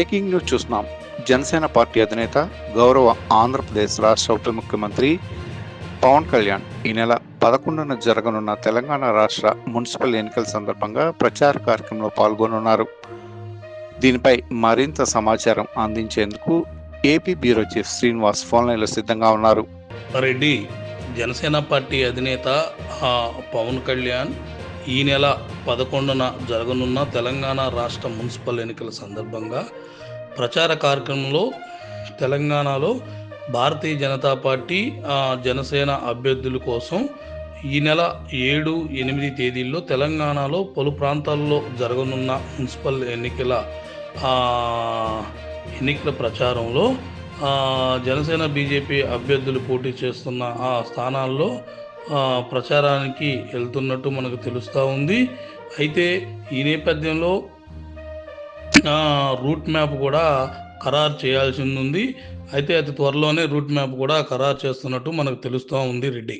Breaking news చూస్తున్నాం. Janasena party అధినేత, గౌరవ ఆంధ్రప్రదేశ్ రాష్ట్ర ఉప ముఖ్యమంత్రి పవన్ కళ్యాణ్ ఈ నెల 11న జరగనున్న తెలంగాణ రాష్ట్ర మున్సిపల్ ఎన్నికల సందర్భంగా ప్రచార కార్యక్రమంలో పాల్గొనున్నారు. దీనిపై మరింత సమాచారం అందించేందుకు AP bureau chief Srinivas phone లైన్లో సిద్ధంగా ఉన్నారు. రెడ్డి, జనసేన పార్టీ అధినేత పవన్ కళ్యాణ్ ఈ నెల 11న జరగనున్న తెలంగాణ రాష్ట్ర మున్సిపల్ ఎన్నికల సందర్భంగా ప్రచార కార్యక్రమంలో తెలంగాణలో భారతీయ జనతా పార్టీ జనసేన అభ్యర్థుల కోసం ఈ నెల 7, 8 తేదీల్లో తెలంగాణలో పలు ప్రాంతాల్లో జరగనున్న మున్సిపల్ ఎన్నికల ప్రచారంలో జనసేన బీజేపీ అభ్యర్థులు పోటీ చేస్తున్న ఆ స్థానాల్లో ప్రచారానికి వెళ్తున్నట్టు మనకు తెలుస్తూ ఉంది. అయితే ఈ నేపథ్యంలో రూట్ మ్యాప్ కూడా ఖరారు చేయాల్సి ఉంది. అయితే అతి త్వరలోనే రూట్ మ్యాప్ కూడా ఖరారు చేస్తున్నట్టు మనకు తెలుస్తూ ఉంది రెడ్డి.